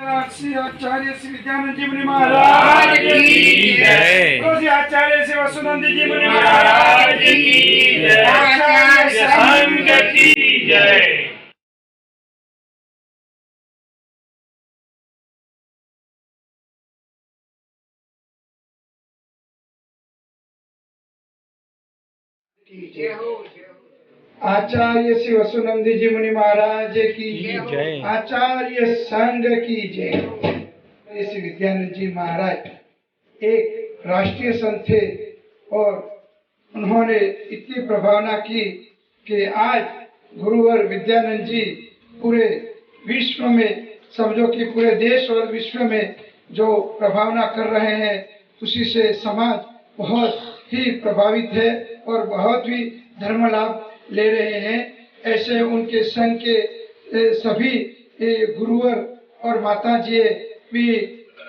श्री आचार्य श्री विद्यानंद जी मुनि महाराज की जय। श्री आचार्य श्री वसुनंद जी मुनि महाराज की जय। आचार्य संघ की जय। आचार्य श्री वसुनंद जी मुनि महाराज की जय। आचार्य संघ की जय। श्री विद्यानंद जी महाराज एक राष्ट्रीय संत थे और उन्होंने इतनी प्रभावना की कि आज गुरुवर विद्यानंद जी पूरे विश्व में, समझो कि पूरे देश और विश्व में जो प्रभावना कर रहे हैं, उसी से समाज बहुत ही प्रभावित है और बहुत ही धर्म लाभ ले रहे हैं। ऐसे उनके संघ के सभी गुरुवर और माता जी भी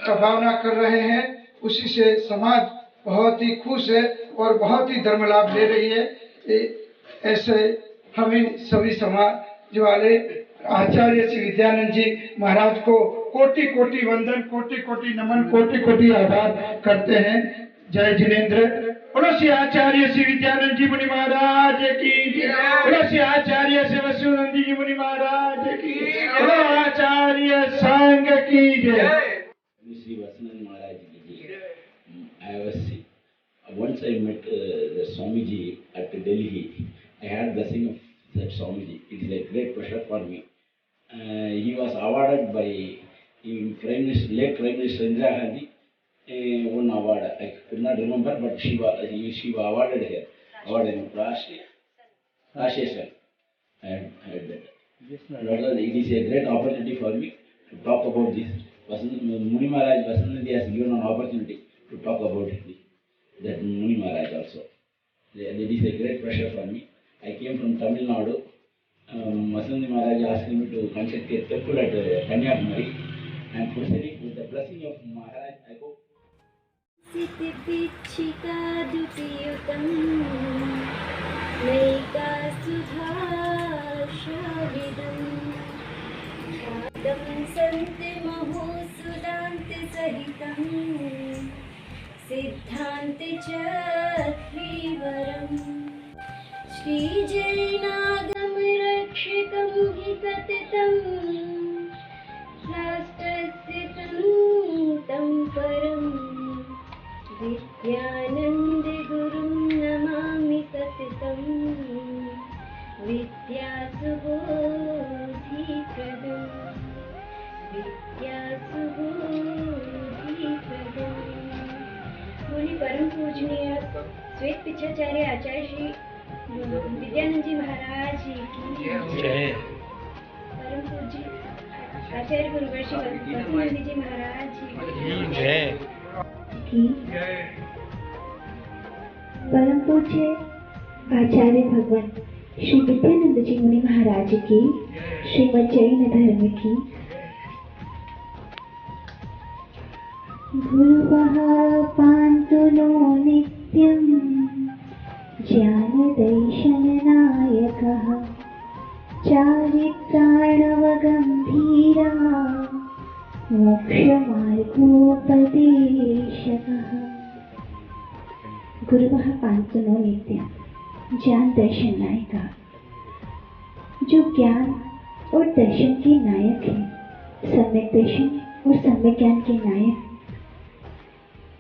प्रभावना कर रहे हैं, उसी से समाज बहुत ही खुश है और बहुत ही धर्म लाभ ले रही है। ऐसे हमें सभी समाज वाले आचार्य श्री विद्यानंद जी महाराज को कोटि कोटि वंदन, कोटि कोटि नमन, कोटि कोटि आभार करते हैं। जय जिनेन्द्र। बोलो श्री आचार्य श्री विद्यानंद जी मुनि महाराज की जय। बोलो श्री आचार्य श्री वसुनंद जी मुनि महाराज की जय। बोलो आचार्य संघ की जय। Sri Vasanand Maharaj ji. I was once I met the Swamiji at Delhi. I had blessing of that Swamiji. It is a great pleasure for me. He was awarded by late Prime Minister Indira Gandhi one award. I could not remember, but she was awarded here. Awarded in Rasheshwar. I had that. It is a great opportunity for me to talk about this. Muni Maharaj Vasanandi has given an opportunity to talk about that Muni Maharaj also. That is a great pleasure for me. I came from Tamil Nadu. Vasanandi Maharaj asked me to construct a temple at Kanyakumari. I am proceeding with the blessing of Maharaj. I hope. सिद्धिपिच्छिका दुतियुतं नैका सुधाशाविदम् ख्यातं सन्ति महोसुदान्ति सहितं सिद्धान्ति च त्रिवरम् श्रीजैनागमरक्षकं हि कथितं राष्ट्रस्य तं परम् विद्यानन्द गुरुं नमामि सततं विद्यासुबोधिप्रदं मुनि परम पूजनीय श्वेत पिछाचार्य आचार्य श्री विद्यानंद जी महाराज की जय। परम पूज्य आचार्य गुरुवर श्री वसुनंद जी महाराज की जय। परम पूज्य आचार्य भगवान श्री विद्यानंद जी मुनि महाराज की, श्रीमद जैन धर्म की। गुरुवः पान्तु नो नित्यं ज्ञानदैशननायकः चारित्राणवगम्भीरा मोक्षमार्गोपदेशकः। गुरुवः पान्तु नो नित्यं ज्ञान दर्शन नायक, जो ज्ञान और दर्शन के नायक है, सम्यक दर्शन और सम्यक ज्ञान के नायक,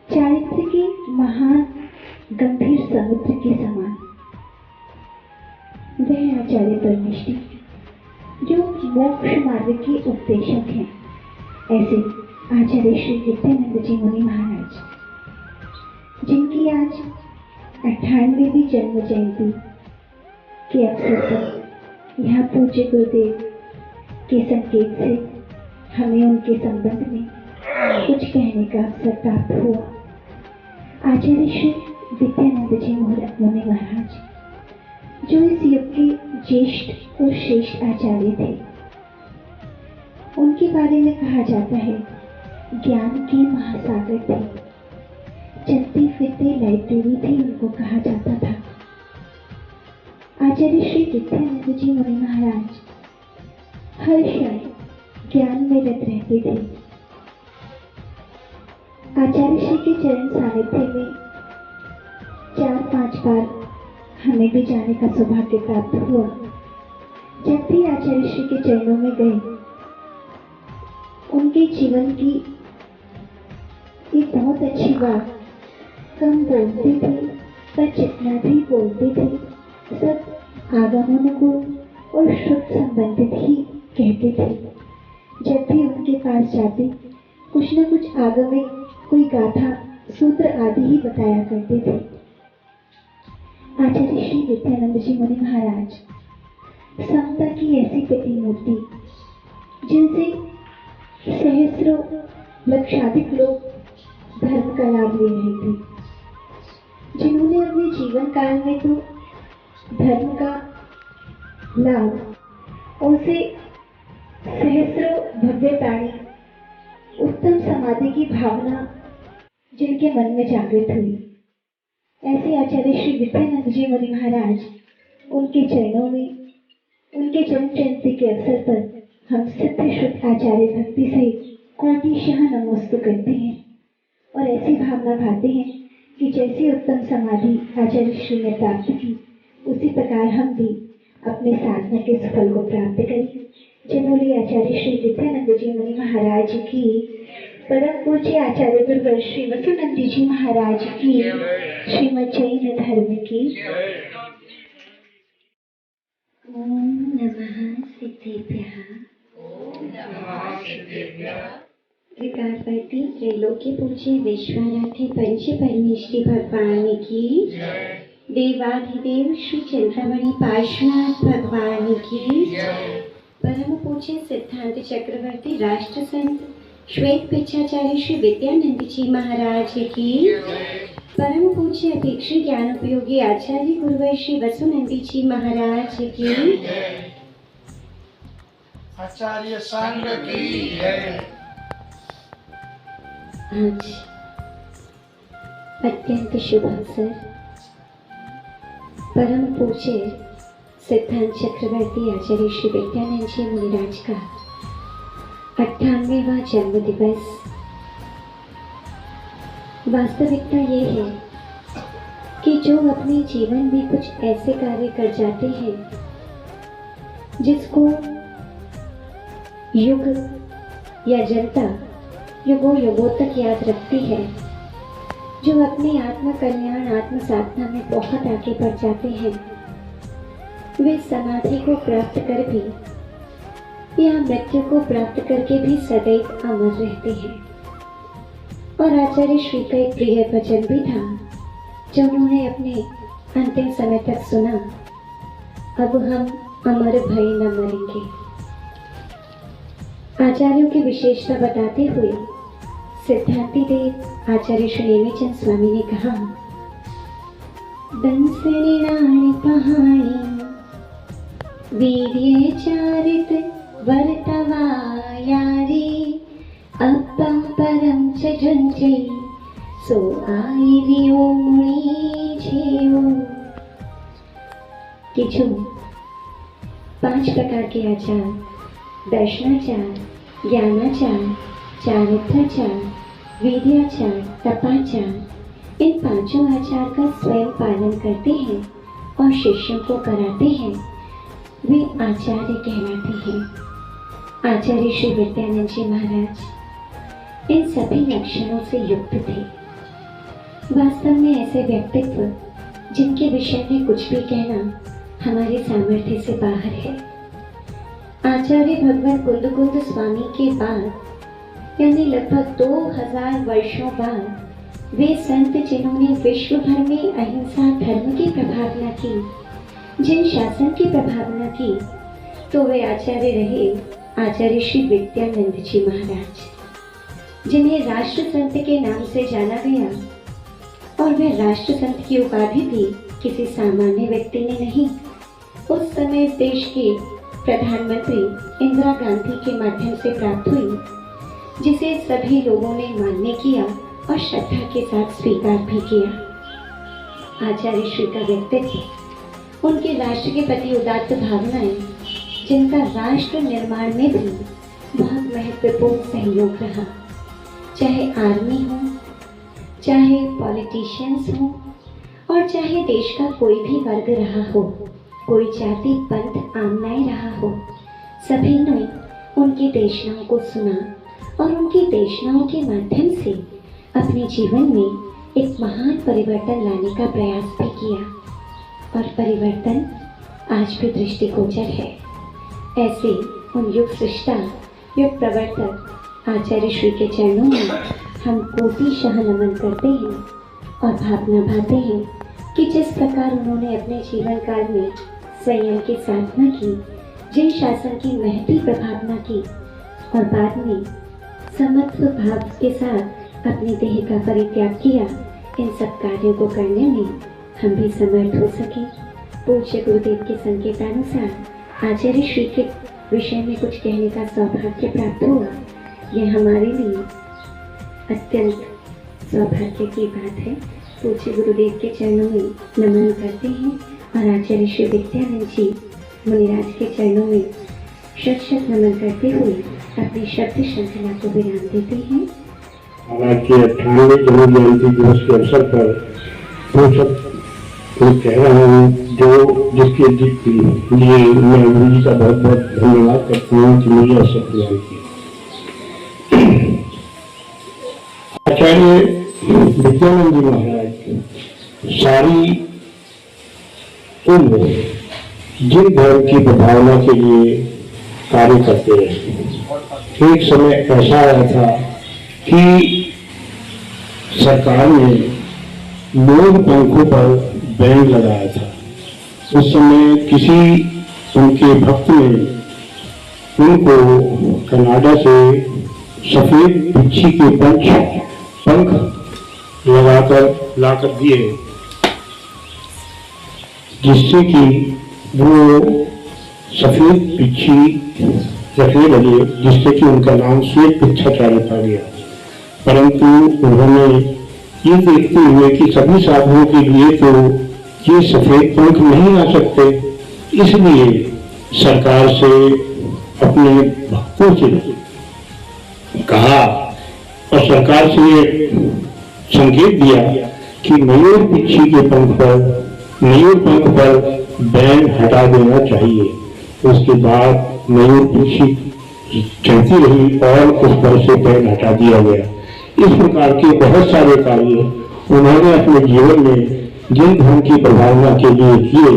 चारित्र के महान गंभीर समुद्र के समान वह आचार्य परमेष्ठी जो मोक्ष मार्ग के उपदेशक हैं। ऐसे आचार्य श्री विद्यानंद जी मुनि महाराज, जिनकी आज 98वीं जन्म जयंती के अवसर पर यहाँ पूज्य गुरुदेव के संकेत से हमें उनके संबंध में कुछ कहने का अवसर प्राप्त हुआ। आचार्य श्री विद्यानंद जी मुनि महाराज, जो इस युग के ज्येष्ठ और श्रेष्ठ आचार्य थे, उनके बारे में कहा जाता है ज्ञान के महासागर थे, चलती फिरती लाइब्रेरी भी उनको कहा जाता था। आचार्य श्री विद्यानंद जी मुनि महाराज हर क्षण ज्ञान में रत रहते थे। आचार्य श्री के चरण सानिध्य में 4-5 बार हमें भी जाने का सौभाग्य प्राप्त हुआ। जब भी आचार्य श्री के चरणों में गए, उनके जीवन की एक बहुत अच्छी बात, कम बोलते थे पर जितना भी बोलते थे सब आगमनुकूल और शुभ संबंधित ही कहते थे। जब भी उनके पास जाते कुछ न कुछ आगमिक कोई गाथा सूत्र आदि ही बताया करते थे। आचार्य श्री विद्यानंद जी मुनि महाराज समता की ऐसी प्रतिमूर्ति जिनसे सहस्रों लक्षाधिक लोग धर्म का लाभ ले रहे थे, जिन्होंने अपने जीवन काल में तो धर्म का लाभ उनसे सहस्रों भव्य प्राणी उत्तम समाधि की भावना जिनके मन में जागृत हुई, ऐसे आचार्य श्री विद्यानंद जी मुनि महाराज उनके चरणों में उनके जन्म जयंती के अवसर पर हम सिद्ध शुद्ध आचार्य भक्ति सहित कोटिशः नमोस्तु करते हैं और ऐसी भावना भाते हैं कि जैसी उत्तम समाधि आचार्य श्री ने प्राप्त की, उसी प्रकार हम भी अपने साधना के सफल को प्राप्त करें। जय बोलिए आचार्य श्री विद्यानंद जी मुनि महाराज की, परम पूज्य आचार्य गुरुवर श्री वसुनंद जी महाराज की, श्रीमद जैन धर्म की। ओम नमः सिद्धेभ्यः। त्रिकालपति त्रैलोक्य पूज्य विश्वाराध्य पंच परमेश्वरी भगवान की, देवाधिदेव श्री चंद्रमणि पार्श्वनाथ भगवान की, परम पूज्य सिद्धांत चक्रवर्ती राष्ट्र संत श्वेत पिच्छाचार्य श्री विद्यानंद जी महाराज की, परम पूज्य अपेक्षी ज्ञान उपयोगी आचार्य गुरुवर श्री वसुनंदी जी महाराज की, आचार्य संघ की जय। आज अत्यंत शुभ अवसर परम पूज्य सिद्धांत चक्रवर्ती आचार्य श्री विद्यानंद जी मुनिराज का 98वां जन्म दिवस। वास्तविकता ये है कि जो अपने जीवन में कुछ ऐसे कार्य कर जाते हैं जिसको युग या जनता युगों युगों तक याद रखती है, जो अपने आत्म कल्याण आत्म साधना में बहुत आगे बढ़ जाते हैं, वे समाधि को प्राप्त कर भी या मृत्यु को प्राप्त करके भी सदैव अमर रहते हैं। और आचार्य श्री का एक प्रिय वचन भी था जो उन्होंने अपने अंतिम समय तक सुना, अब हम अमर भय न मरेंगे। आचार्यों की विशेषता बताते हुए सिद्धांति देव आचार्य श्री नेमिचंद स्वामी ने कहा, दंसनी राणी पहाड़ी वीर्य चारित वर्तवा यारी, अपम परम च झंझे सो आई दियो मुनि छेओ। कि जो 5 प्रकार के आचार, दर्शनाचार, ज्ञानाचार, चारित्राचार, वीर्याचार, तपाचार, इन 5 आचार का स्वयं पालन करते हैं और शिष्यों को कराते हैं, वे आचार्य कहलाते हैं। आचार्य श्री विद्यानंद जी महाराज इन सभी लक्षणों से युक्त थे। वास्तव में ऐसे व्यक्तित्व जिनके विषय में कुछ भी कहना हमारे सामर्थ्य से बाहर है। आचार्य भगवान कुंद स्वामी के बाद यानी लगभग 2000 वर्षों बाद वे संत जिन्होंने विश्व भर में अहिंसा धर्म की प्रभावना की, जिन शासन की प्रभावना की, तो वे आचार्य रहे आचार्य श्री विद्यानंद जी महाराज, जिन्हें राष्ट्र संत के नाम से जाना गया। और वे राष्ट्र संत की उपाधि भी किसी सामान्य व्यक्ति ने नहीं, उस समय देश के प्रधानमंत्री इंदिरा गांधी के माध्यम से प्राप्त हुई, जिसे सभी लोगों ने मान्य किया और श्रद्धा के साथ स्वीकार भी किया। आचार्य श्री का व्यक्तित्व, उनके राष्ट्र के प्रति उदात्त भावनाएं, जिनका राष्ट्र निर्माण में भी बहुत महत्वपूर्ण सहयोग रहा, चाहे आर्मी हो चाहे पॉलिटिशियंस हो और चाहे देश का कोई भी वर्ग रहा हो, कोई जाति पंथ आमनाई रहा हो, सभी ने उनकी देशनाओं को सुना और उनकी देशनाओं के माध्यम से अपने जीवन में एक महान परिवर्तन लाने का प्रयास भी किया और परिवर्तन आज भी दृष्टिगोचर है। ऐसे उन युग सृष्टा, युग प्रवर्तक आचार्य श्री के चरणों में हम कोटिशः नमन करते हैं और भावना भाते हैं कि जिस प्रकार उन्होंने अपने जीवन काल में संयम की साधना की, जिन शासन की महती प्रभावना की और बाद में समत्व भाव के साथ अपने देह का परित्याग किया, इन सब कार्यों को करने में हम भी समर्थ हो सके। पूज्य गुरुदेव के संकेतानुसार आचार्य श्री के विषय में कुछ कहने का सौभाग्य प्राप्त हुआ। यह हमारे लिए अत्यंत सौभाग्य की बात है। पूज्य गुरुदेव के चरणों में नमन करते हैं और आचार्य श्री विद्यानंद जी मुनिराज के चरणों में शत शत नमन करते हुए अपनी शब्द श्रृंखला को विराम देते हैं। महाराज के 98वें जन्म जयंती दिवस के अवसर पर वो सब कुछ कह रहा हूँ जो जिसके लिए मैं गुरु जी का बहुत बहुत धन्यवाद करता हूँ कि मुझे अवसर प्रदान किया। आचार्य विद्यानंद जी महाराज सारी उम्र जिन धर्म की प्रभावना के लिए कार्य करते रहे। एक समय ऐसा आया था कि सरकार ने मोर पंखों पर बैन लगाया था। उस समय किसी उनके भक्त ने उनको कनाडा से सफेद बिच्छी के पंख लगाकर लाकर दिए, जिससे कि वो सफेद बिच्छी रखने लगे, जिससे कि उनका नाम श्वेत पिच्छाचार्य रखा गया। परंतु उन्होंने ये देखते हुए कि सभी साधुओं के लिए तो ये सफेद पंख नहीं आ सकते, इसलिए सरकार से अपने भक्तों से कहा और सरकार से ये संकेत दिया कि मयूर पिच्छी के पंख पर बैन हटा देना चाहिए। उसके बाद मयूर पिच्छी चलती रही और उस पर से बैन हटा दिया गया। इस प्रकार के बहुत सारे कार्य उन्होंने अपने जीवन में जिन धर्म की प्रभावना के लिए किए,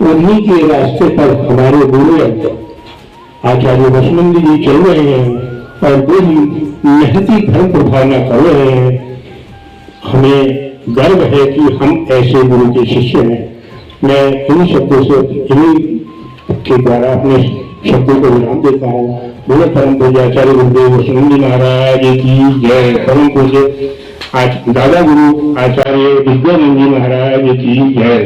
उन्हीं के रास्ते पर हमारे गुरु आचार्य वसुनंद जी चल रहे हैं और वो ही महती धर्म प्रभावना कर रहे हैं। हमें गर्व है कि हम ऐसे गुरु के शिष्य हैं। मैं इन्हीं शब्दों से इन्हीं के द्वारा अपने शब्दों को विराम देता हूँ। बोले परम पूज्य आचार्य गुरुदेव वसुनंद जी महाराज की जय। परम पूज्य दादा गुरु आचार्य विद्यानंद जी महाराज की जय।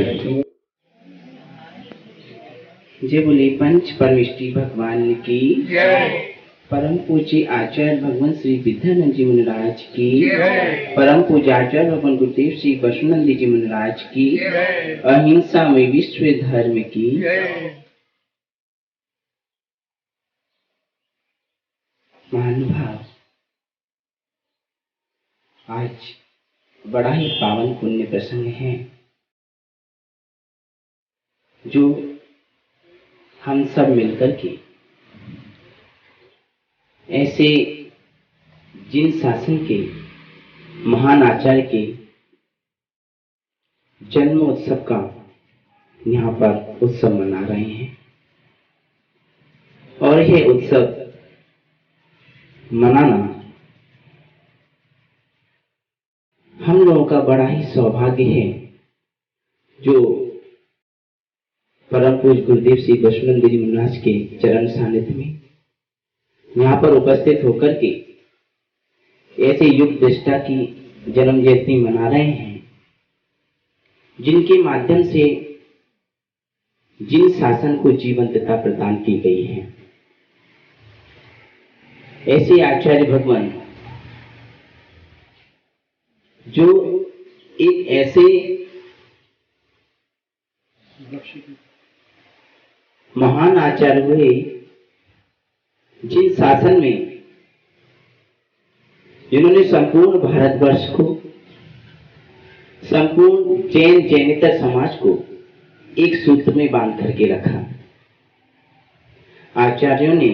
जय बोले पंच परमेष्टि भगवान की जय। परम पूज्य आचार्य भगवान श्री विद्यानंद जी महाराज की जय। परम पूज्य आचार्य भगवान गुरुदेव श्री वसुनंद जी महाराज की जय। अहिंसा में विश्व धर्म की जय। महानुभाव, आज बड़ा ही पावन पुण्य प्रसंग है जो हम सब मिलकर के ऐसे जिन शासन के महान आचार्य के जन्म उत्सव का यहाँ पर उत्सव मना रहे हैं और यह उत्सव मनाना हम लोगों का बड़ा ही सौभाग्य है जो परम पूज्य गुरुदेव श्री वसुनंद जी महाराज के चरण सानिध्य में यहाँ पर उपस्थित होकर के ऐसे युग दृष्टा की जन्म जयंती मना रहे हैं जिनके माध्यम से जिन शासन को जीवंतता प्रदान की गई है। ऐसे आचार्य भगवान जो एक ऐसे महान आचार्य हुए जिन शासन में जिन्होंने संपूर्ण भारतवर्ष को संपूर्ण जैन जैनेतर समाज को एक सूत्र में बांध करके रखा। आचार्यों ने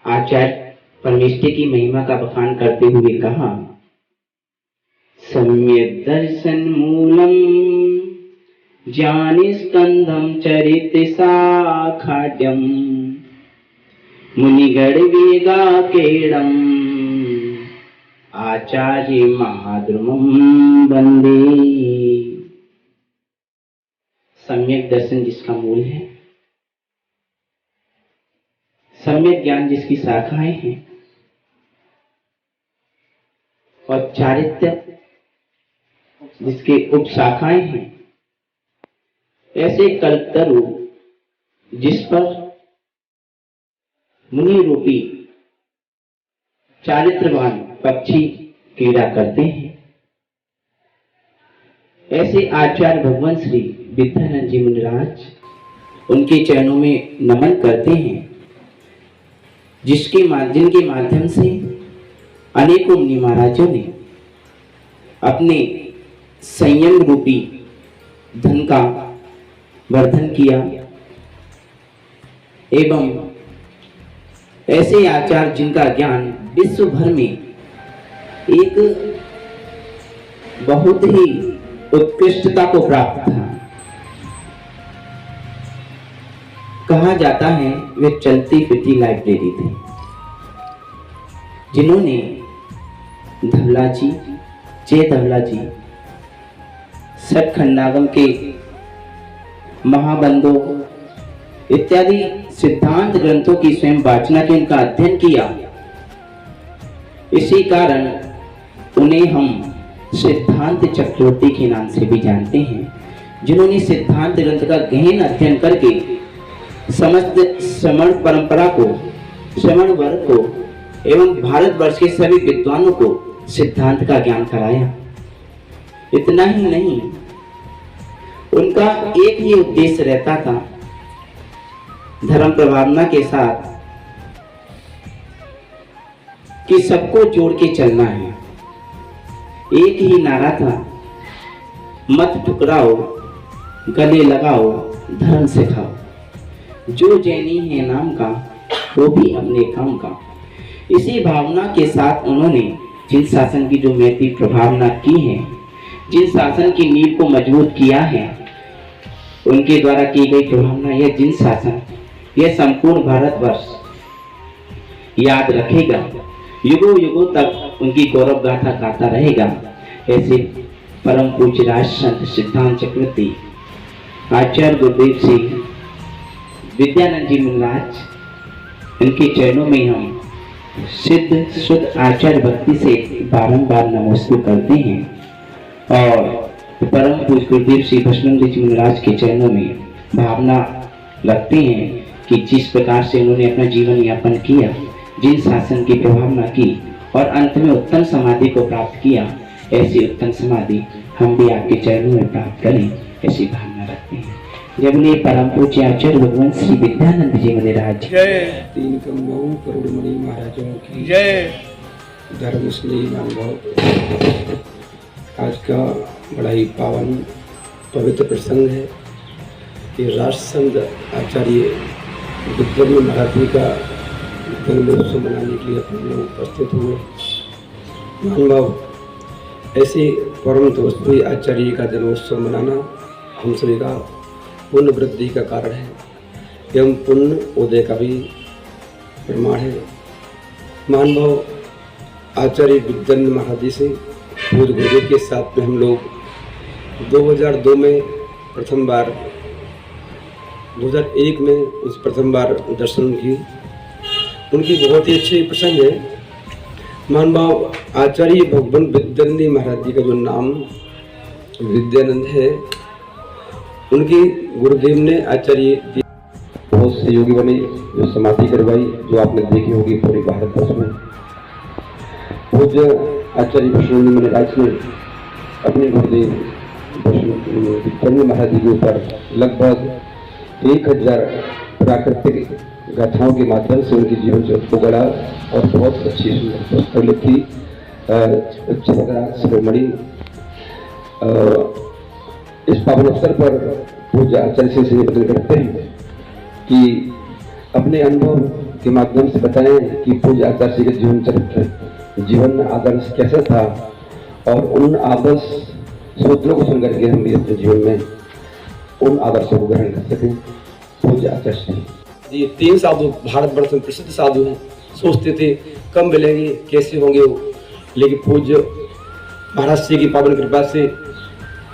आचार्य परमेष्ठी की महिमा का बखान करते हुए कहा, सम्यक दर्शन मूलम ज्ञान स्कंदम चरित साखाड्यम मुनिगण वेगा केड़म आचार्य महाद्रुमं वंदे। सम्यक दर्शन जिसका मूल है, सम्यक ज्ञान जिसकी शाखाएं हैं, और चारित्र्य जिसके उपशाखाएं हैं, ऐसे कल्पतरु जिस पर मुनि रूपी चारित्रवान पक्षी क्रीड़ा करते हैं, ऐसे आचार्य भगवान श्री विद्यानंद जी मुनिराज उनके चरणों में नमन करते हैं, जिनके माध्यम से अनेकों मुनि महाराजों ने अपने संयम रूपी धन का वर्धन किया एवं ऐसे आचार्य जिनका ज्ञान विश्व भर में एक बहुत ही उत्कृष्टता को प्राप्त था। कहा जाता है वे चलती फिरती लाइब्रेरी थे, जिन्होंने धवला जी, जय धवला जी, सतखंडागम के महाबंधो इत्यादि सिद्धांत ग्रंथों की स्वयं वाचना की उनका अध्ययन किया। इसी कारण उन्हें हम सिद्धांत चक्रवर्ती के नाम से भी जानते हैं, जिन्होंने सिद्धांत ग्रंथ का गहन अध्ययन करके समस्त श्रमण परंपरा को, श्रमण वर्ग को एवं भारतवर्ष के सभी विद्वानों को सिद्धांत का ज्ञान कराया। इतना ही नहीं, उनका एक ही उद्देश्य रहता था, धर्म प्रभावना के साथ, कि सबको जोड़ के चलना है। एक ही नारा था, मत ठुकराओ, गले लगाओ, धर्म सिखाओ। जो जैनी है नाम का, वो भी अपने काम का। इसी भावना के साथ उन्होंने जिन शासन की जो मैत्री प्रभावना की है, जिन शासन की नींव को मजबूत किया है, उनके द्वारा की गई प्रभावना, यह जिन शासन, यह संपूर्ण भारतवर्ष याद रखेगा, युगों युगों तक उनकी गौरव गाथा गाता रहेगा। ऐसे परम पूज्य राज संत सिद्धांत चक्रवर्ती आचार्य गुरुदेव सिंह विद्यानंद जी मुनिराज, उनके चरणों में हम सिद्ध शुद्ध आचार्य भक्ति से बारंबार नमस्ते करते हैं और परम पूज्य गुरुदेव श्री बसवनंद जी मुनिराज के चरणों में भावना रखते हैं कि जिस प्रकार से उन्होंने अपना जीवन यापन किया, जिन शासन की प्रभावना की और अंत में उत्तम समाधि को प्राप्त किया, ऐसी उत्तम समाधि हम भी आपके चरणों में प्राप्त करें, ऐसी भावना रखते हैं। जब ने परम पूज्य आचार्य भगवान श्री विद्यानंद जी मुनिराज जय, तीन कमलों करोड़ मणि महाराजों की जय, धर्म स्नेही महानुभाव। आज का बड़ा ही पावन पवित्र प्रसंग है कि राष्ट्रसंत आचार्य विद्यानंद महाराज जी का जन्मोत्सव मनाने के लिए अपने लोग उपस्थित हुए। महानुभाव, ऐसे परम दोस्ती आचार्य का जन्मोत्सव मनाना हम सभी का पुण्य वृद्धि का कारण है एवं पुण्य उदय का भी प्रमाण है। महानुभाव, आचार्य विद्यानंद महाराज जी से पूज्य गुरुदेव के साथ में हम लोग 2002 में प्रथम बार, 2001 में उस प्रथम बार दर्शन की। उनकी बहुत ही अच्छी प्रसंग है। महानुभाव, आचार्य भगवान विद्यानंद महाराज जी का जो नाम विद्यानंद है, उनकी गुरुदेव ने आचार्य बहुत सहयोगी बने, जो समाधि करवाई, जो आपने देखी होगी पूरे भारतवर्ष में। पूज्य आचार्य बसवनंद मुनिराज ने अपने गुरुदेव विद्यानंद महाराज जी के ऊपर लगभग 1000 प्राकृतिक गाथाओं के माध्यम से उनके जीवन से को गढ़ा और बहुत अच्छी सुंदर पुस्तक लिखी। शिरोमणि इस पावन अवसर पर पूज्य आचार्य श्री से निवेदन करते हैं कि अपने अनुभव के माध्यम से बताएं कि पूज्य आचार्य श्री के जीवन चरित्र, जीवन आदर्श कैसा था और उन आदर्श सूत्रों को सुनकर के हम भी अपने जीवन में उन आदर्शों को ग्रहण कर सकें। पूज्य आचार्य श्री। ये 3 साधु भारतवर्ष में प्रसिद्ध साधु हैं। सोचते थे कम मिलेंगे, कैसे होंगे वो, लेकिन पूज्य महाराज श्री की पावन कृपा से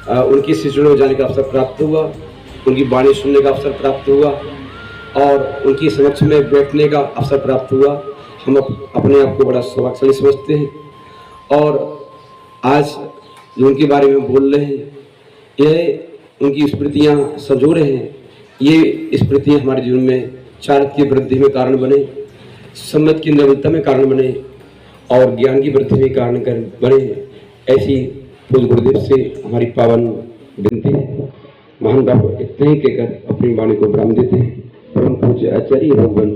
उनकी शिष्यों में जाने का अवसर प्राप्त हुआ, उनकी वाणी सुनने का अवसर प्राप्त हुआ और उनकी समक्ष में बैठने का अवसर प्राप्त हुआ। हम अपने आप को बड़ा सौभाग्यशाली समझते हैं और आज जो उनके बारे में बोल रहे हैं, यह उनकी स्मृतियाँ संजो रहे हैं। ये स्मृतियाँ हमारे जीवन में चारित्र की वृद्धि में कारण बने, सम्मत की निर्मलता में कारण बने और ज्ञान की वृद्धि में कारण बने। ऐसी पूज्य गुरुदेव से हमारी पावन विनती है। महान बाबू इतने ही कहकर अपनी वाणी को विराम देते हैं। परम पूज्य आचार्य भगवान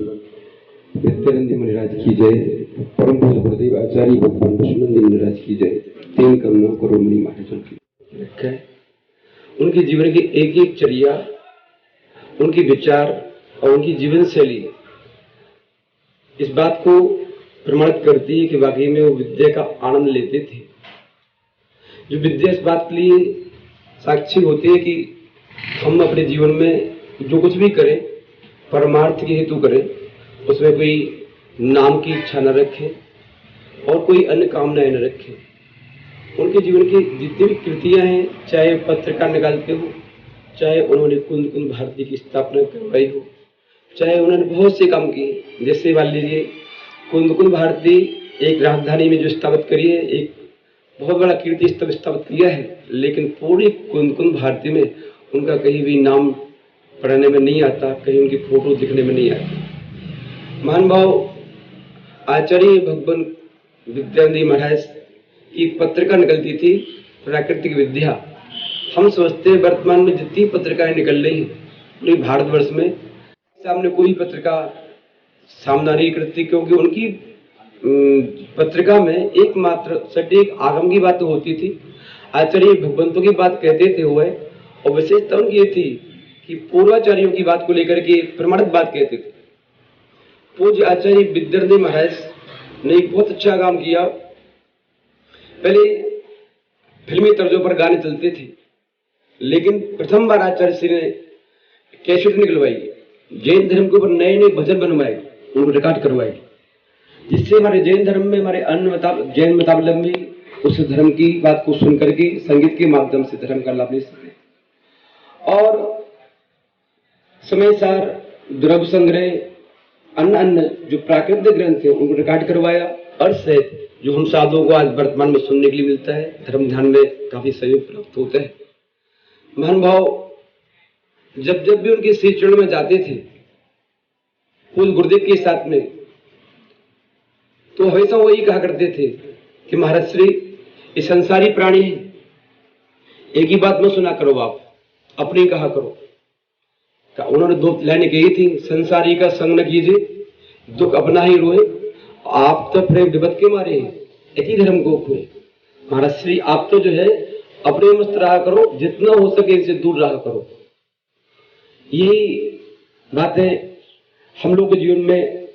विद्यानंद मुनिराज की जय। परम पूज्य गुरुदेव आचार्य भगवान विष्णुनंद मुनिराज की जय। 3 करोड़ करोड़ मुनि महाराजों की। उनके जीवन की एक एक चर्या, उनके विचार और उनकी जीवन शैली इस बात को प्रमाणित करती है कि वाकई में वो विद्या का आनंद लेते थे। जो विद्या इस बात के लिए साक्षी होती है कि हम अपने जीवन में जो कुछ भी करें परमार्थ के हेतु करें, उसमें कोई नाम की इच्छा न रखें और कोई अन्य कामनाएं न रखें। उनके जीवन की जितनी भी कृतियां हैं, चाहे पत्रिका निकालते हो, चाहे उन्होंने कुंद कुंद भारती की स्थापना करवाई हो, चाहे उन्होंने बहुत से काम किए। जैसे मान लीजिए कुंद कुंद भारती एक राजधानी में जो स्थापित करी है, एक बहुत बड़ा कीर्ति स्तंभ स्थापित किया है, लेकिन पूरी कुंद कुंद भारती में उनका कहीं भी नाम पढ़ने में नहीं आता, कहीं उनकी फोटो दिखने में नहीं आती। महान भाव आचार्य भगवान विद्यानंद महाराज की पत्रिका निकलती थी, प्राकृतिक विद्या। हम समझते हैं वर्तमान में जितनी पत्रिकाएं निकल रही हैं पूरे भारतवर्ष में, सामने कोई पत्रिका सामना नहीं करती, क्योंकि उनकी पत्रिका में एकमात्र सटीक आगम की बात होती थी, आचार्य भगवंतों की बात कहते थे हुए, और विशेषता उनकी ये थी कि पूर्वाचार्यों की बात को लेकर के प्रमाणित बात कहते थे। पूज्य आचार्य विद्यानंद महाराज ने एक बहुत अच्छा काम किया। पहले फिल्मी तर्जों पर गाने चलते थे, लेकिन प्रथम बार आचार्य श्री ने कैसेट निकलवाई, जैन धर्म के ऊपर नए नए भजन बनवाए, उनको रिकॉर्ड करवाए, जिससे हमारे जैन धर्म में हमारे अन्य जैन मतावलंबी उस धर्म की बात को सुन करके संगीत के माध्यम से धर्म का लाभ ले सके। और समय सार द्रव्य संग्रह अन्य जो प्राकृतिक ग्रंथ थे उनको रिकॉर्ड करवाया, और सहित जो हम साधुओं को आज वर्तमान में सुनने के लिए मिलता है, धर्म ध्यान में काफी सहयोग प्राप्त होता है। महान भाव जब जब भी उनके श्री चरण में जाते थे पूज्य गुरुदेव के साथ में, तो हमेशा वो यही कहा करते थे कि महाराज श्री ये संसारी प्राणी है, एक ही बात में सुना करो, आप अपनी कहा करो। उन्होंने 2 लाइनें कही थी, संसारी का संग न कीजिए, दुख अपना ही रोए, आप तो प्रेम विपद के मारे एक ही धर्म को खोए। महाराज श्री आप तो जो है अपने मस्त रहा करो, जितना हो सके इनसे दूर रहा करो। यही बातें हम लोग के जीवन में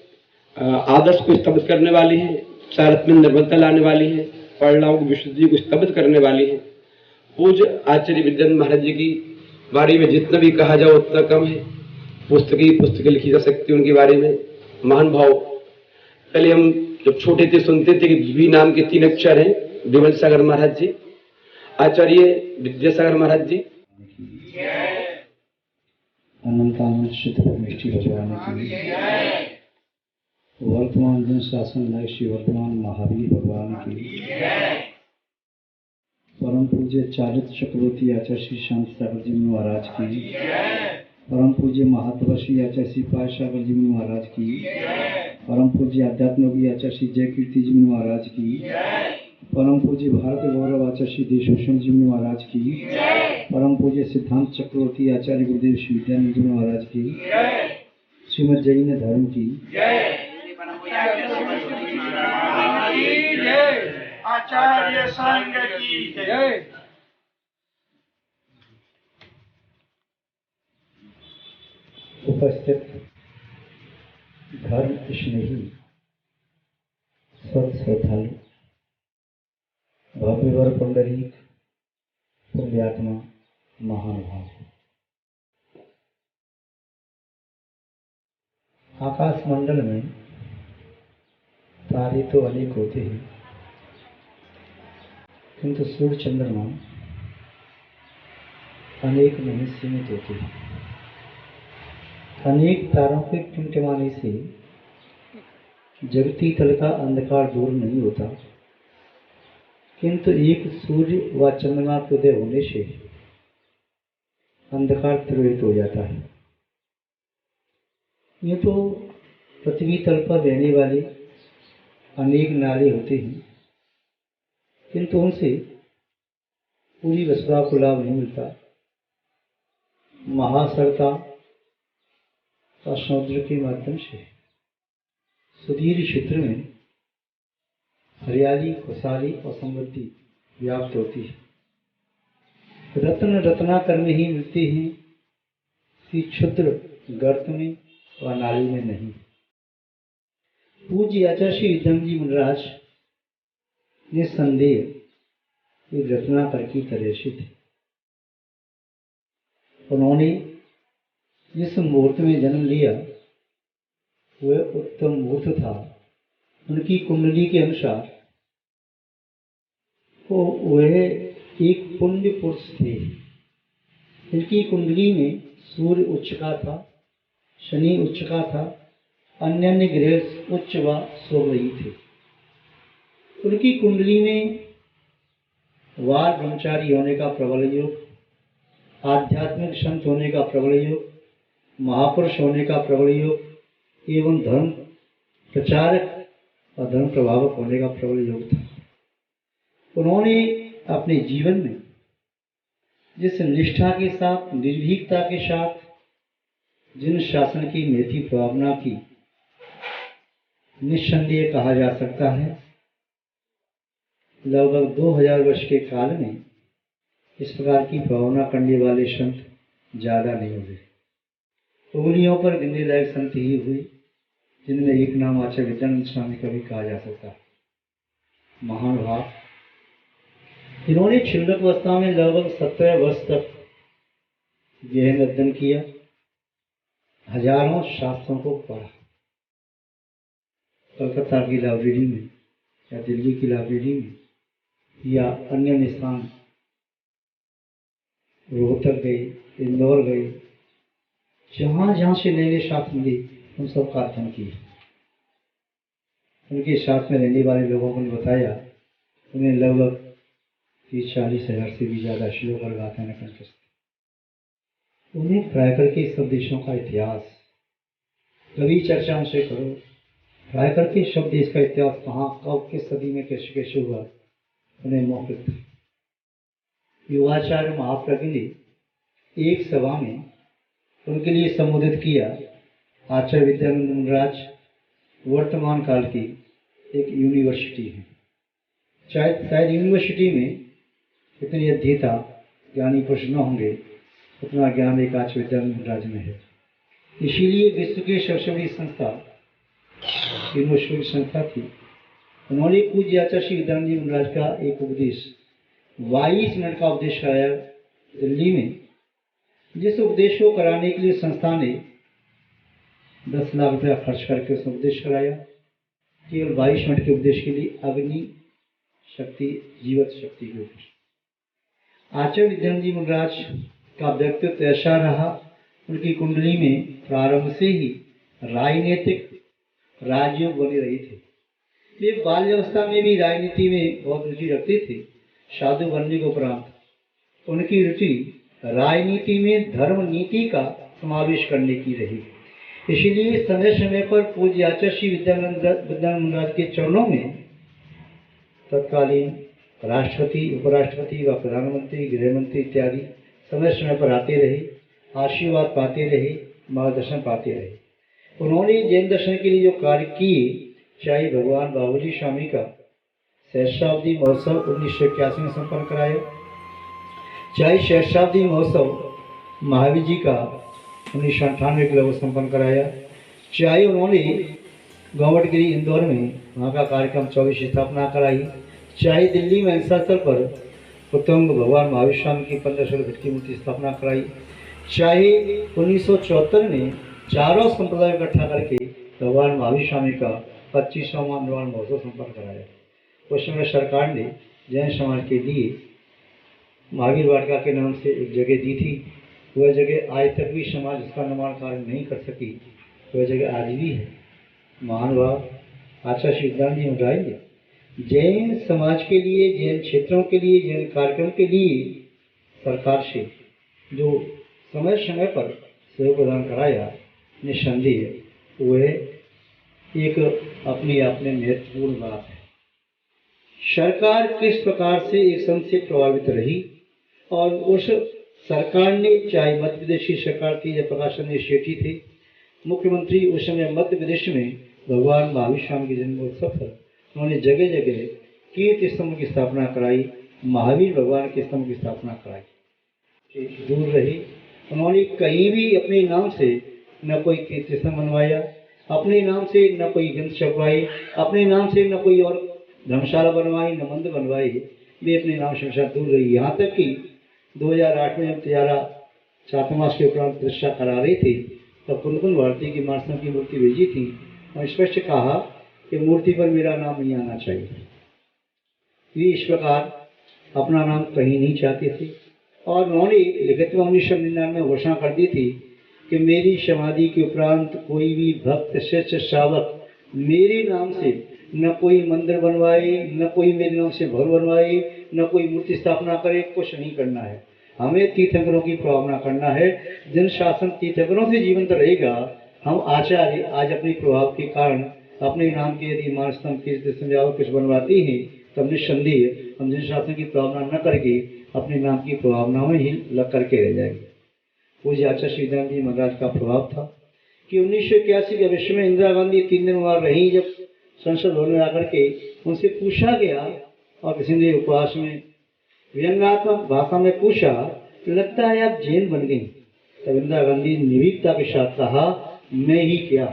आदर्श को स्थापित करने वाली है, चारित्र में निर्मलता लाने वाली है, परिणामों की विशुद्धि को स्थापित करने वाली है। पूज्य आचार्य विद्यानंद महाराज जी की बारे में जितना भी कहा जाए उतना कम है। पुस्तकें लिखी जा सकती है उनके बारे में। महान भाव पहले हम जब छोटे थे सुनते थे कि भी नाम के 3 अक्षर हैं, विमल सागर महाराज जी, आचार्य विद्यासागर महाराज जी। अनंत आनंद शुद्ध परमेष्ठी भगवान की, वर्तमान जन शासन नायक श्री वर्तमान महावीर भगवान की, परम पूज्य चारित्र चक्रवर्ती आचार्य श्री शांति सागर जी महाराज की, परम पूज्य महात्मा श्री आचार्य श्री पाय सागर जी महाराज की, परम पूज्य आध्यात्म योगी आचार्य श्री जय कीर्ति जी महाराज की, परम पूज्य भारत गौरव आचार्य श्री देशभूषण जी महाराज की, परम पूज्य सिद्धांत चक्रवर्ती आचार्य गुरुदेव श्री विद्यानंद जी महाराज की, श्रीमद जैन धर्म की, आचार्य संघ की जय। उपस्थित धर्म स्नेही सत श्रद्धालु भव्यवर पुंडरीक पुण्यात्मा महानुभाव, आकाश मंडल में तारे तो अनेक होते हैं, किंतु सूर्य चंद्रमा अनेक नहीं सीमित होते हैं। अनेक तारों के टिमटिमाने से जगती तल का अंधकार दूर नहीं होता, किंतु एक सूर्य व चंद्रमा के उदय होने से अंधकार त्वरित हो जाता है। ये तो पृथ्वी तल पर रहने वाले अनेक नाले होते हैं, किंतु उनसे पूरी वसुधा को लाभ नहीं मिलता। महासरता का समुद्र के माध्यम से सुदीर्घ क्षेत्र में हरियाली, खुशहाली और समृद्धि व्याप्त होती है। रत्न रत्नाकर में ही मिलते हैं, कि क्षुद्र गर्त में व नाली में नहीं। पूज्य आचार्य श्री विद्यानंद जी महाराज निस्संदेह एक रत्नाकर की तरह से थे। उन्होंने जिस मुहूर्त में जन्म लिया वह उत्तम मुहूर्त था। उनकी कुंडली के अनुसार तो वह एक पुण्य पुरुष थे। इनकी कुंडली में सूर्य उच्च का था, शनि उच्च का था, अन्य ग्रह उच्च व सोवयी थे। उनकी कुंडली में वार ब्रह्मचारी होने का प्रबल योग, आध्यात्मिक संत होने का प्रबल योग, महापुरुष होने का प्रबल योग एवं धर्म प्रचारक और धर्म प्रभावक होने का प्रबल योग था। उन्होंने अपने जीवन में जिस निष्ठा के साथ, निर्भीकता के साथ जिन शासन की नीति भावना की, निस्संदेह कहा जा सकता है लगभग 2000 वर्ष के काल में इस प्रकार की भावना करने वाले संत ज्यादा नहीं हुए। उंगलियों पर गिनने लायक संत ही हुए, जिनमें एक नाम आचार्य विद्यानंद स्वामी का भी कहा जा सकता है। महानुभाव, इन्होंने छिंदक अवस्था में लगभग 17 वर्ष तक गहन अध्ययन किया, हजारों शास्त्रों को पढ़ा। कलकत्ता की लाइब्रेरी में या दिल्ली की लाइब्रेरी में या अन्य स्थान रोहतक गए, इंदौर गए, जहाँ जहाँ से नए नए शास्त्र मिले उन सब का अध्ययन किया। उनके साथ में रहने वाले लोगों को बताया, उन्हें लगभग 30-40 हजार से भी ज्यादा श्लोक और गाथाएं कंठस्थ। उन्हें प्रायकर के सब देशों का इतिहास कभी चर्चा उनसे करो, प्रायकर के सब देश का इतिहास कहाँ, कब, किस सदी में कैसे कैसे हुआ, उन्हें मौखिक था। युवाचार्य महाप्रज्ञ ने एक सभा में उनके लिए संबोधित किया। आचार्य विद्यानंद महाराज वर्तमान काल की एक यूनिवर्सिटी है। शायद यूनिवर्सिटी में इतने अध्येता ज्ञानी पुरुष न होंगे, उतना ज्ञान एक आचार्य विद्यानंद महाराज में है। इसीलिए विश्व की सबसे बड़ी संस्था यूनिवर्सिटी संस्था थी। उन्होंने पूज्य आचार्य श्री विद्यानंद जी महाराज का एक उपदेश 22 मिनट का उपदेश कराया दिल्ली में, जिस उपदेश को कराने के लिए संस्था ने 10 लाख रुपया खर्च करके उस उपदेश कराया। केवल 22 मिनट के उपदेश के लिए अग्नि शक्ति, जीवत शक्ति के ऊपर। आचार्य विद्यानंद जी महाराज का व्यक्तित्व ऐसा रहा, उनकी कुंडली में प्रारंभ से ही राजनीतिक राजयोग बने रहे थे। वे बाल्यावस्था में भी राजनीति में बहुत रुचि रखते थे। साधु बनने के उपरांत उनकी रुचि राजनीति में धर्म नीति का समावेश करने की रही। इसलिए समय समय पर पूज्य आचार्य श्री विद्यानंद महाराज के चरणों में तत्कालीन राष्ट्रपति, उपराष्ट्रपति व प्रधानमंत्री, गृहमंत्री इत्यादि समय समय पर आते रहे, आशीर्वाद पाते रहे, मार्गदर्शन पाते रहे। उन्होंने जैन दर्शन के लिए जो कार्य किए, चाहे भगवान बाबूजी स्वामी का सहस्राब्दी महोत्सव 1981 में संपन्न कराया, चाहे सहस्राब्दी महोत्सव महावीर जी का 1998 के वो संपन्न कराया। चाहे उन्होंने गोवटगिरी इंदौर में वहाँ का कार्यक्रम 24 स्थापना कराई, चाहे दिल्ली में अहिंसा स्थल पर उत्तम भगवान महावीर स्वामी की 1500 फीट की मूर्ति स्थापना कराई, चाहे 1974 में चारों संप्रदाय इकट्ठा करके भगवान महावीर स्वामी का 25वां निर्वाण महोत्सव संपन्न कराया। उस समय सरकार ने जैन समाज के लिए महावीर वाटिका के नाम से एक जगह दी थी। वह जगह आज तक भी समाज उसका निर्माण कार्य नहीं कर सकी, वह जगह आज भी है। महानुभाव आचार्य सिद्धांत जी बताएंगे, जैन समाज के लिए, जैन क्षेत्रों के लिए, जैन कार्यक्रम के लिए सरकार से जो समय समय पर सहयोग प्रदान कराया, निस्संदेह वह एक अपने आप में महत्वपूर्ण बात है। सरकार किस प्रकार से एक संघ से प्रभावित रही और उस सरकार ने, चाहे मध्य प्रदेश की सरकार थी या प्रकाश चंद्र शेट्टी थे मुख्यमंत्री, उस समय मध्य प्रदेश में भगवान महावीर स्वामी के जन्मोत्सव पर उन्होंने जगह जगह कीर्ति स्तंभ की स्थापना कराई, महावीर भगवान के स्तंभ की स्थापना कराई। दूर रही, उन्होंने कहीं भी अपने नाम से न कोई कीर्ति स्तंभ बनवाया, अपने नाम से न कोई ग्रंथ छपवाई, अपने नाम से न कोई और धर्मशाला बनवाई, न मंदिर बनवाई। वे अपने नाम से हमेशा दूर रही। यहाँ तक कि 2008 में त्यारा चातुर्मास के उपरांत प्रतिष्ठा करा रही थी, तब कुंदकुंद भारती की मार्सम की मूर्ति भेजी थी और स्पष्ट कहा कि मूर्ति पर मेरा नाम नहीं आना चाहिए। वे इस प्रकार अपना नाम कहीं नहीं चाहते थे और उन्होंने लिखित में 1999 में घोषणा कर दी थी कि मेरी समाधि के उपरांत कोई भी भक्त शिष्य श्रावक मेरे नाम से न कोई मंदिर बनवाए, न कोई मेरे नाम से भवन बनवाए, न कोई मूर्ति स्थापना करे, कुछ नहीं करना है। हमें तीर्थंकरों की प्रभावना करना है। जिन शासन तीर्थंकरों से जीवंत रहेगा, हम आचार्य आज अपने प्रभाव के कारण अपने नाम के यदि मानस्तंभ कीर्ति संध्या कुछ बनवाती हैं, तब निस्संदेह हम जिन शासन की प्रभावना न करके अपने नाम की प्रभावना में ही लग करके रह जाएंगे। पूज्य आचार्य सिद्धांत जी महाराज का प्रभाव था कि 1981 के विश्व में इंदिरा गांधी 3 दिन वहाँ रही। जब संसद भवन में आकर के उनसे पूछा गया और किसी ने उपवास में व्यंग्यात्मक भाषा में पूछा, लगता है आप जैन बन गई। तब इंदिरा गांधी निर्भीकता के साथ कहा, मैं ही क्या,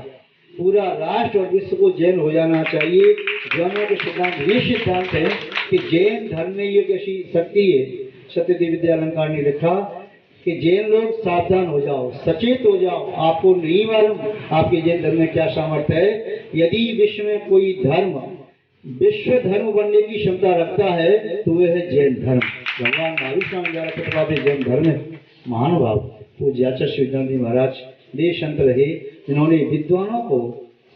पूरा राष्ट्र और विश्व को जैन हो जाना चाहिए। जैनों के सिद्धांत ये सिद्धांत है कि जैन धर्म में ये कैसी शक्ति है। सत्यदेव विद्यालंकार ने लिखा कि जैन लोग सावधान हो जाओ, सचेत हो जाओ, आपको नहीं मालूम आपके जैन धर्म में क्या सामर्थ्य है। यदि विश्व में कोई धर्म विश्व धर्म बनने की क्षमता रखता है तो वह है जैन धर्म। भगवान महावीर स्वामी द्वारा प्रतिपादित जैन धर्म है। महानुभाव पूज्य आचार्य सिद्धांत जी महाराज देश अंत रहे, जिन्होंने विद्वानों को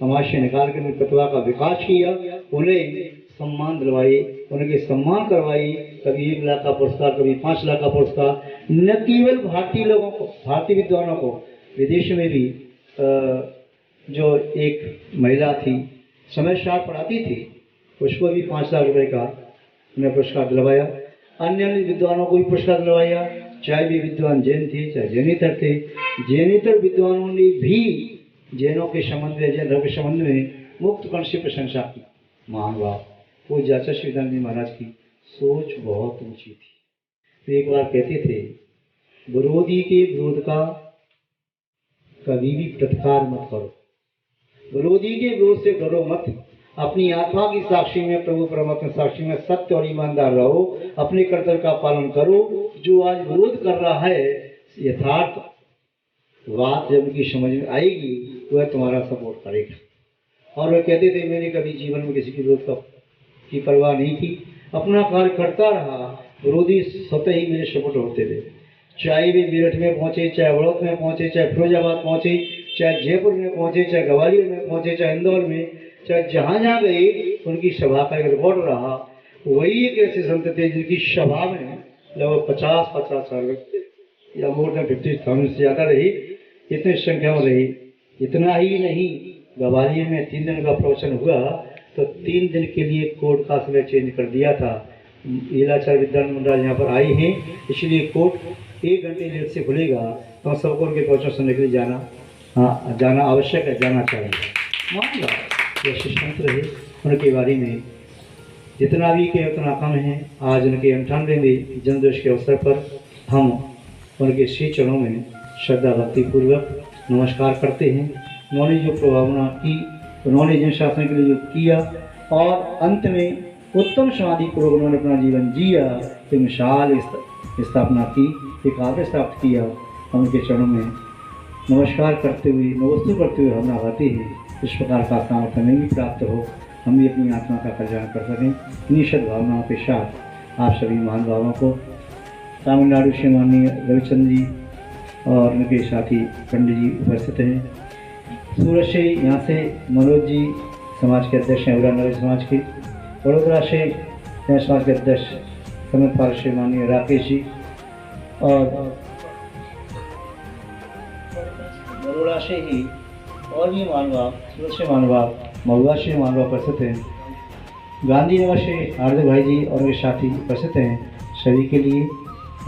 समाज से निकाल कर प्रतिभा का विकास किया, उन्हें सम्मान दिलवाए, उनके सम्मान करवाए। कभी 1 लाख का पुरस्कार, कभी 5 लाख का पुरस्कार। न केवल भारतीय लोगों को, भारतीय विद्वानों को, विदेश में भी जो एक महिला थी समय साथ पढ़ाती थी, उसको भी 5 लाख रुपए का उन्हें पुरस्कार दिलवाया। अन्य विद्वानों को भी पुरस्कार दिलवाया, चाहे भी विद्वान जैन थे चाहे जैनेतर थे। जैनेतर विद्वानों ने भी जैनों के संबंध में, जैन धर्म के संबंध में मुक्त कंठ से प्रशंसा की। महानुभाव पूज्य आचार्य सिद्धांत जी महाराज की सोच बहुत ऊंची थी। तो एक बार कहते थे, विरोधी के विरोध का कभी भी प्रतिकार मत करो, विरोधी के विरोध से डरो मत। अपनी आत्मा की साक्षी में, प्रभु परमात्मा साक्षी में सत्य और ईमानदार रहो, अपने कर्तव्य का पालन करो। जो आज विरोध कर रहा है, यथार्थ बात जब उनकी समझ में आएगी वह तुम्हारा सपोर्ट करेगा। और वह कहते थे, मैंने कभी जीवन में किसी के विरोध की परवाह नहीं की, अपना कार्य करता रहा, विरोधी स्वतः ही मेरे सपोर्ट होते थे। चाहे वे मेरठ में पहुंचे, चाहे बड़ौद में पहुंचे, चाहे फिरोजाबाद पहुंचे, चाहे जयपुर में पहुंचे, चाहे ग्वालियर में पहुंचे, चाहे इंदौर में, चाहे जहाँ जहाँ गए, उनकी सभा का एक रिकॉर्ड रहा। वही एक ऐसे संत थे जिनकी सभा में लगभग 50,000 व्यक्ति या मोर देन 50,000 से ज़्यादा रही, इतनी संख्या में रही। इतना ही नहीं, ग्वालियर में 3 दिन का प्रवचन हुआ तो 3 दिन के लिए कोर्ट का समय चेंज कर दिया था। लीलाचार्य विद्यानंद मंडल यहाँ पर आए हैं, इसलिए कोर्ट 1 घंटे लेट से खुलेगा, तो सबको उनके प्रवचन सुनने के लिए जाना आवश्यक है, जाना चाहिए। मान लो ये संत रहे, उनके बारे में जितना भी कहे उतना कम है। आज उनके 98वें जन्मदिवस के अवसर पर हम उनके श्री चरणों में श्रद्धा भक्ति पूर्वक नमस्कार करते हैं। उन्होंने जो प्रभावना की, उन्होंने जन शासन के लिए जो किया और अंत में उत्तम समाधि पूर्वक उन्होंने अपना जीवन जिया, एक मिसाल स्थापना की, एक आदर्श प्राप्त किया। हम उनके चरणों में नमस्कार करते हुए, नमस्ते करते हुए हम लगाते हैं। इस प्रकार का सामर्थ्य हमें भी प्राप्त हो, हम भी अपनी आत्मा का कल्याण कर सकें। इन्हीं सद्भावनाओं के साथ आप सभी महान भावों को तमिलनाडु से माननीय रविचंद्र जी और उनके साथी पंडित जी उपस्थित हैं। सूरत से यहाँ से मनोज जी समाज के अध्यक्ष हैं, उरानगर समाज के। वडोदरा से समाज के अध्यक्ष समत पाल से माननीय राकेश जी और बड़ोड़ा से ही और भी मानवा, सूरत से मानवा, महुआ से मानवा उपस्थित हैं। गांधीनगर से हार्दिक भाई जी और उनके साथी उपस्थित हैं। सभी के लिए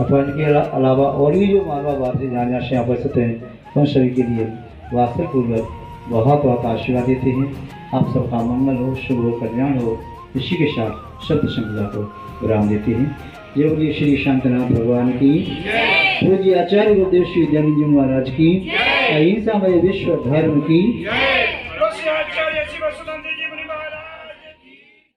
अथवा इनके अलावा और भी जो मानवा बाहर से जहाँ से उपस्थित हैं, उन सभी के लिए वास्तवपूर्वक बहुत बहुत आशीर्वाद देते हैं। आप सबका मंगल हो, शुभ हो, कल्याण हो। इसी के साथ सत्य संपदा को विराम देते हैं। जय बोलिए श्री शांतनाथ भगवान की, पूज्य आचार्य गुरुदेव श्री विद्यानंद जी महाराज की, अहिंसा मय विश्व धर्म की।